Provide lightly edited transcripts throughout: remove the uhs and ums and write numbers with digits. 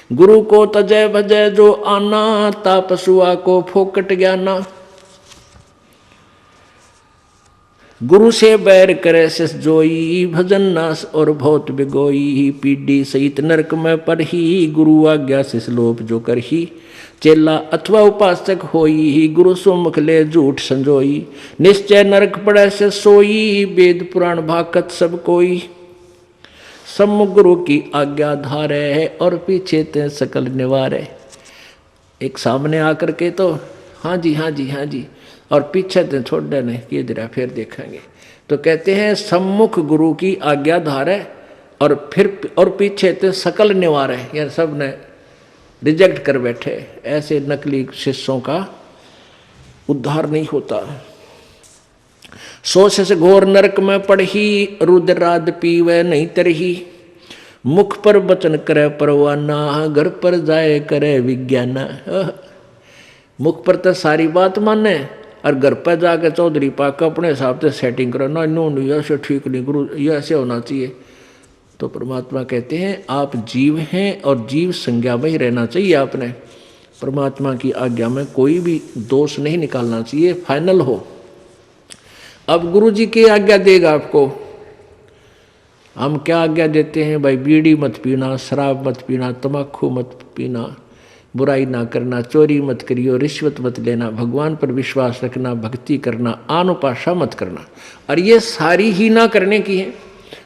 गुरु को तजय भजय जो आना, तापसुआ को फोकट ज्ञाना। गुरु से बैर करे शिष जोई, भजन नास और बहुत बिगोई। पीढ़ी सहित नरक में परही, गुरु आज्ञा शिष लोप जो करही। चेला अथवा उपासक होई, गुरु सुमुख ले झूठ संजोई। निश्चय नरक पड़े से सोई, वेद पुराण भाकत सब कोई। सम्मुख गुरु की आज्ञा धारे, और पीछे ते सकल निवारे। एक सामने आकर के तो हाँ जी हाँ जी हाँ जी, और पीछे ते छोड़ देने कि जरा फिर देखेंगे। तो कहते हैं सम्मुख गुरु की आज्ञा धारे, और पीछे ते सकल निवारे, यार सब ने रिजेक्ट कर बैठे। ऐसे नकली शिष्यों का उद्धार नहीं होता। सो से घोर नरक में पड़ही, रुद्राद पीवे नहीं तरही। मुख पर वचन करे परवाना, घर पर जाए करे विज्ञाना। मुख पर तो सारी बात माने, और घर पर जाकर चौधरी पाक अपने हिसाब से सेटिंग करो ना, नो ऐसे ठीक नहीं गुरु, ये ऐसे होना चाहिए। तो परमात्मा कहते हैं आप जीव हैं, और जीव संज्ञा में ही रहना चाहिए आपने। परमात्मा की आज्ञा में कोई भी दोष नहीं निकालना चाहिए, फाइनल हो। अब गुरु जी की आज्ञा देगा आपको। हम क्या आज्ञा देते हैं भाई? बीड़ी मत पीना, शराब मत पीना, तम्बाकू मत पीना, बुराई ना करना, चोरी मत करियो, रिश्वत मत लेना, भगवान पर विश्वास रखना, भक्ति करना, आनुपाशा मत करना। और ये सारी ही ना करने की है,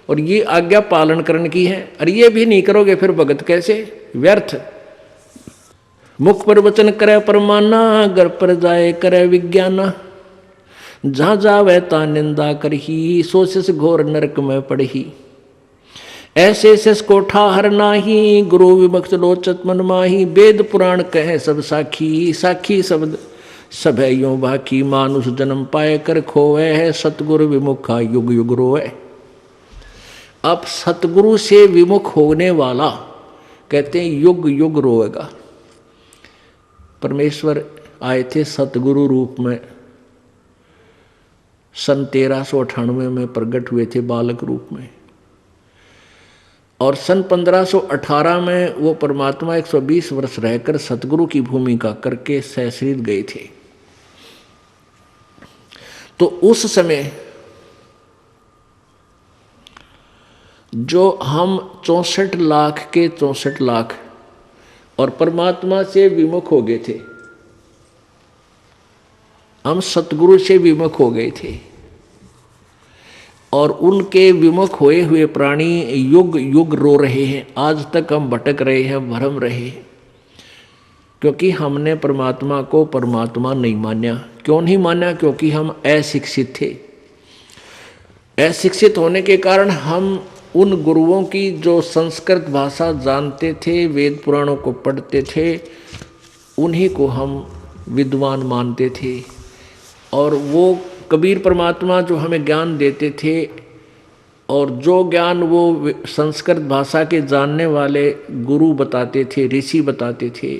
और ये आज्ञा पालन करने की है। और ये भी नहीं करोगे फिर भगत कैसे? व्यर्थ। मुख पर वचन करे परमाना, घर पर जाए करे विज्ञाना। जहाँ जावे ता निंदा करही, सोच घोर नरक में पड़ही। ऐसे शेष को ठाहर नाही, गुरु विमुक्त लोचत मन माही। वेद पुराण कहे सब साखी, साखी शब्द सब है यूं बाकी। मानुष जन्म पाए कर खोवे है, सतगुरु विमुखा युग युग रोए। अब सतगुरु से विमुख होने वाला कहते हैं युग युग रोएगा। परमेश्वर आए थे सतगुरु रूप में, सन 1398 में प्रकट हुए थे बालक रूप में, और सन 1518 में वो परमात्मा 120 वर्ष रहकर सतगुरु की भूमिका करके सहस्रीत गए थे। तो उस समय जो हम 64 लाख के 64 लाख और परमात्मा से विमुख हो गए थे, हम सतगुरु से विमुख हो गए थे, और उनके विमुख होए हुए प्राणी युग युग रो रहे हैं। आज तक हम भटक रहे हैं, भरम रहे हैं, क्योंकि हमने परमात्मा को परमात्मा नहीं माना। क्यों नहीं माना? क्योंकि हम अशिक्षित थे। अशिक्षित होने के कारण हम उन गुरुओं की जो संस्कृत भाषा जानते थे, वेद पुराणों को पढ़ते थे, उन्हीं को हम विद्वान मानते थे। और वो कबीर परमात्मा जो हमें ज्ञान देते थे, और जो ज्ञान वो संस्कृत भाषा के जानने वाले गुरु बताते थे, ऋषि बताते थे,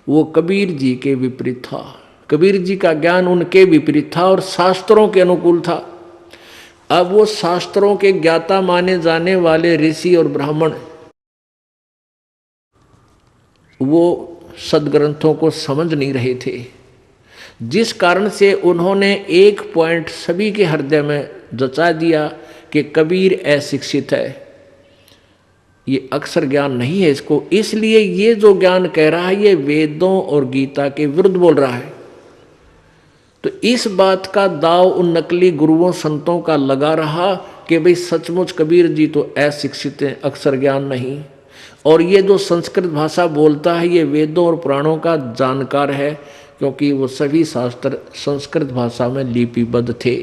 वो कबीर जी के विपरीत था। कबीर जी का ज्ञान उनके विपरीत था और शास्त्रों के अनुकूल था। अब वो शास्त्रों के ज्ञाता माने जाने वाले ऋषि और ब्राह्मण वो सदग्रंथों को समझ नहीं रहे थे, जिस कारण से उन्होंने एक पॉइंट सभी के हृदय में जचा दिया कि कबीर अशिक्षित है, ये अक्षर ज्ञान नहीं है इसको, इसलिए ये जो ज्ञान कह रहा है ये वेदों और गीता के विरुद्ध बोल रहा है। तो इस बात का दाव उन नकली गुरुओं संतों का लगा रहा कि भाई सचमुच कबीर जी तो अशिक्षित हैं, अक्षर ज्ञान नहीं, और ये जो संस्कृत भाषा बोलता है ये वेदों और पुराणों का जानकार है, क्योंकि वो सभी शास्त्र संस्कृत भाषा में लिपिबद्ध थे।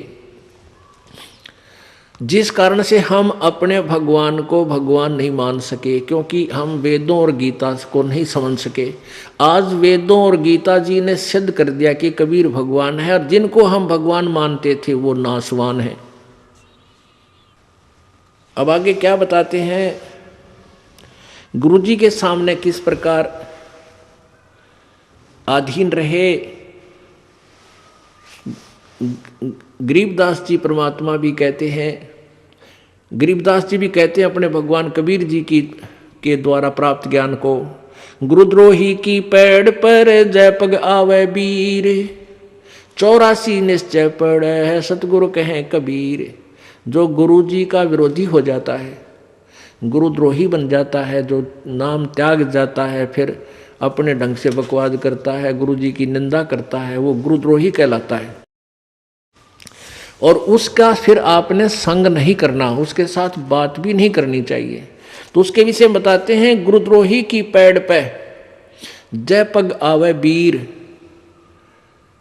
जिस कारण से हम अपने भगवान को भगवान नहीं मान सके, क्योंकि हम वेदों और गीता को नहीं समझ सके। आज वेदों और गीता जी ने सिद्ध कर दिया कि कबीर भगवान है, और जिनको हम भगवान मानते थे वो नासवान है। अब आगे क्या बताते हैं, गुरु जी के सामने किस प्रकार अधीन रहे। गरीबदास जी परमात्मा भी कहते हैं, गरीबदास जी भी कहते हैं अपने भगवान कबीर जी के द्वारा प्राप्त ज्ञान को, गुरुद्रोही की पैड़ पर जय पग आवे बीर, 84 निश्चय पड़े है सतगुरु कहें कबीर। जो गुरु जी का विरोधी हो जाता है, गुरुद्रोही बन जाता है, जो नाम त्याग जाता है, फिर अपने ढंग से बकवाद करता है, गुरु जी की निंदा करता है, वो गुरुद्रोही कहलाता है। और उसका फिर आपने संग नहीं करना, उसके साथ बात भी नहीं करनी चाहिए। तो उसके विषय बताते हैं, गुरुद्रोही की पैड़ पे जय पग आवे बीर,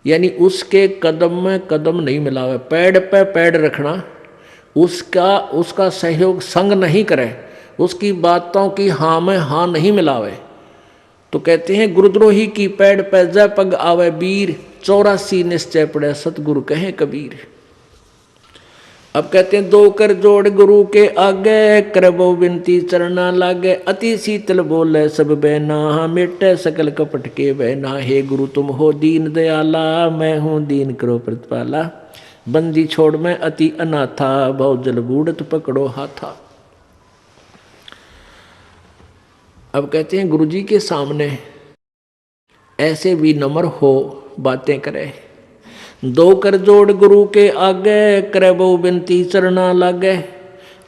यानी उसके कदम में कदम नहीं मिलावे, पैड़ पे पैड़ रखना, उसका सहयोग संग नहीं करे, उसकी बातों की हाँ में हाँ नहीं मिलावे। तो कहते हैं गुरुद्रोही की पैड़ पे जय पग आवे बीर, 84 निश्चय पड़े सतगुरु कहें कबीर। अब कहते हैं दो कर जोड़ गुरु के आगे, करबो विनती चरना लागे, अति शीतल बोले सब बहना, मिटे सकल कपट के बहना। हे गुरु तुम हो दीन दयाला, मैं हूँ दीन करो प्रतिपाला, बंदी छोड़ मैं अति अनाथा, बहु जल बूढ़त पकड़ो हाथा। अब कहते हैं गुरु जी के सामने ऐसे विनम्र हो बातें करे, दो कर जोड़ गुरु के आगे, करे बहु विनती चरना लागे,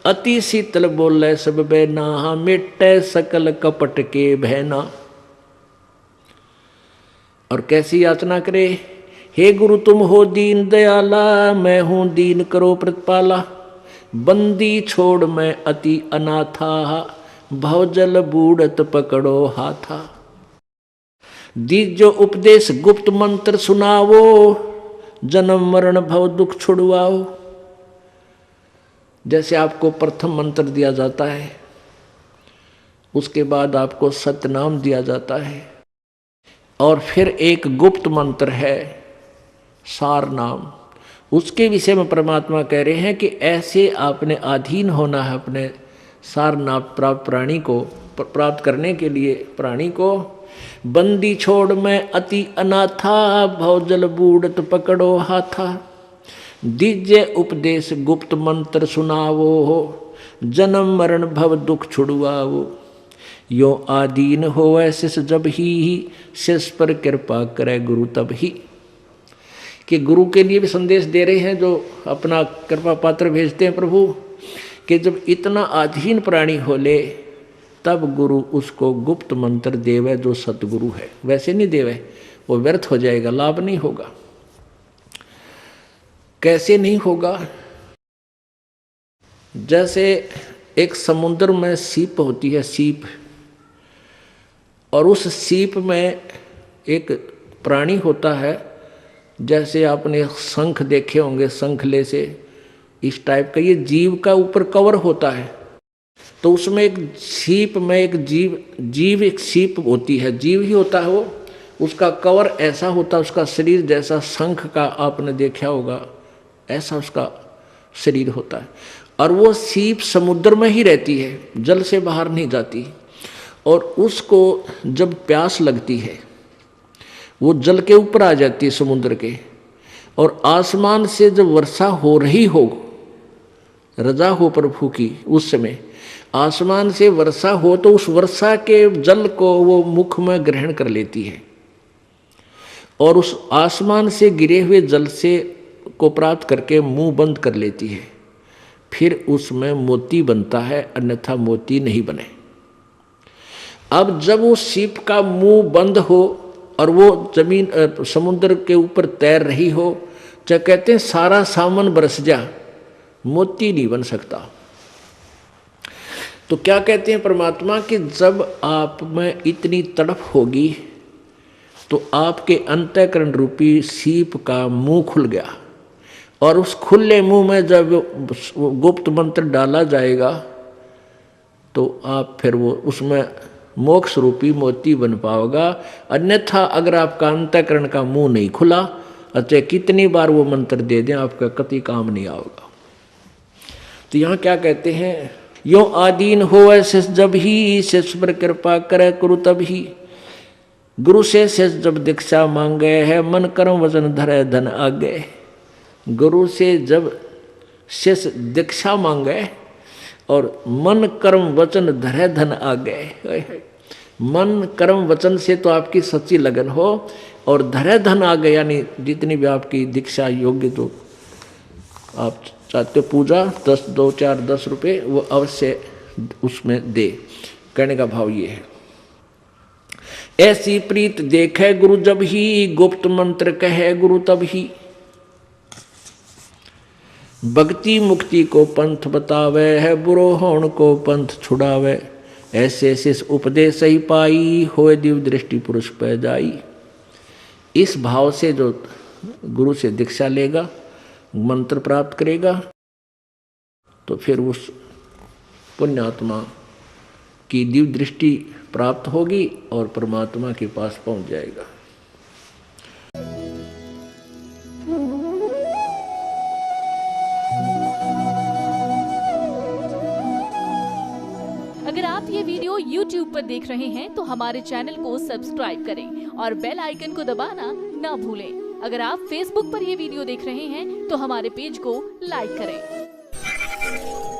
अति शीतल बोले सब बहना, मिटे सकल कपट के बहना। और कैसी याचना करे, हे गुरु तुम हो दीन दयाला, मैं हूं दीन करो प्रतिपाला, बंदी छोड़ मैं अति अनाथा, भवजल बूढ़त पकड़ो हाथा। दीजो उपदेश गुप्त मंत्र सुनावो, जन्म मरण भव दुख छुड़वाओ। जैसे आपको प्रथम मंत्र दिया जाता है, उसके बाद आपको सतनाम दिया जाता है, और फिर एक गुप्त मंत्र है सार नाम, उसके विषय में परमात्मा कह रहे हैं कि ऐसे आपने अधीन होना है अपने सार नाम प्राप्त प्राणी को प्राप्त करने के लिए प्राणी को। बंदी छोड़ मैं अति अनाथा, भवजल बूढ़त पकड़ो हाथा। दीजे उपदेश गुप्त मंत्र सुनावो, जन्म मरण भव दुख छुड़वाओ। यो आदीन होवे शिष जब ही, शिष पर कृपा करे गुरु तब ही। कि गुरु के लिए भी संदेश दे रहे हैं, जो अपना कृपा पात्र भेजते हैं प्रभु, कि जब इतना अधीन प्राणी हो ले तब गुरु उसको गुप्त मंत्र देवे जो सतगुरु है, वैसे नहीं देवे, वो व्यर्थ हो जाएगा, लाभ नहीं होगा। कैसे नहीं होगा? जैसे एक समुद्र में सीप होती है, सीप, और उस सीप में एक प्राणी होता है, जैसे आपने शंख देखे होंगे, शंखले से इस टाइप का ये जीव का ऊपर कवर होता है। तो उसमें एक सीप में एक जीव एक सीप होती है, जीव ही होता है वो, उसका कवर ऐसा होता है, उसका शरीर जैसा शंख का आपने देखा होगा, ऐसा उसका शरीर होता है। और वो सीप समुद्र में ही रहती है, जल से बाहर नहीं जाती। और उसको जब प्यास लगती है वो जल के ऊपर आ जाती है समुद्र के, और आसमान से जब वर्षा हो रही हो, रजा हो प्रभु की, उस समय आसमान से वर्षा हो तो उस वर्षा के जल को वो मुख में ग्रहण कर लेती है, और उस आसमान से गिरे हुए जल से को प्राप्त करके मुंह बंद कर लेती है। फिर उसमें मोती बनता है, अन्यथा मोती नहीं बने। अब जब वो सीप का मुंह बंद हो और वो जमीन समुद्र के ऊपर तैर रही हो, तो कहते हैं सारा सामान बरस जा, मोती नहीं बन सकता। तो क्या कहते हैं परमात्मा कि जब आप में इतनी तड़प होगी तो आपके अंतःकरण रूपी सीप का मुंह खुल गया, और उस खुले मुंह में जब गुप्त मंत्र डाला जाएगा तो आप फिर वो उसमें मोक्ष रूपी मोती बन पाओगा। अन्यथा अगर आपका अंतःकरण का मुंह नहीं खुला, अच्छा कितनी बार वो मंत्र दे दें आपका कति काम नहीं आएगा। तो यहाँ क्या कहते हैं, यो आदीन होवे शिष जब ही, शिष पर कृपा करे गुरु तब ही। गुरु से शिष जब दीक्षा मांगे है, मन कर्म वचन धरे धन आगे। गुरु से जब शिष्य दीक्षा मांगे और मन कर्म वचन धरे धन आगे, मन कर्म वचन से तो आपकी सच्ची लगन हो और धैर्य धन आ गया, यानी जितनी भी आपकी दीक्षा योग्य तो आप चाहते हो पूजा 10 2 4 10 रुपये वो अवश्य उसमें दे। कहने का भाव ये है, ऐसी प्रीत देखे गुरु जब ही, गुप्त मंत्र कहे गुरु तब ही। भक्ति मुक्ति को पंथ बतावे है, बुरो होण को पंथ छुड़ावे। ऐसे शिष उपदेश ही पाई, होए दिव्य दृष्टि पुरुष पै जाई। इस भाव से जो गुरु से दीक्षा लेगा, मंत्र प्राप्त करेगा, तो फिर उस पुण्यात्मा की दिव्य दृष्टि प्राप्त होगी और परमात्मा के पास पहुंच जाएगा। अगर आप ये वीडियो YouTube पर देख रहे हैं तो हमारे चैनल को सब्सक्राइब करें और बेल आइकन को दबाना ना भूलें। अगर आप Facebook पर ये वीडियो देख रहे हैं तो हमारे पेज को लाइक करें।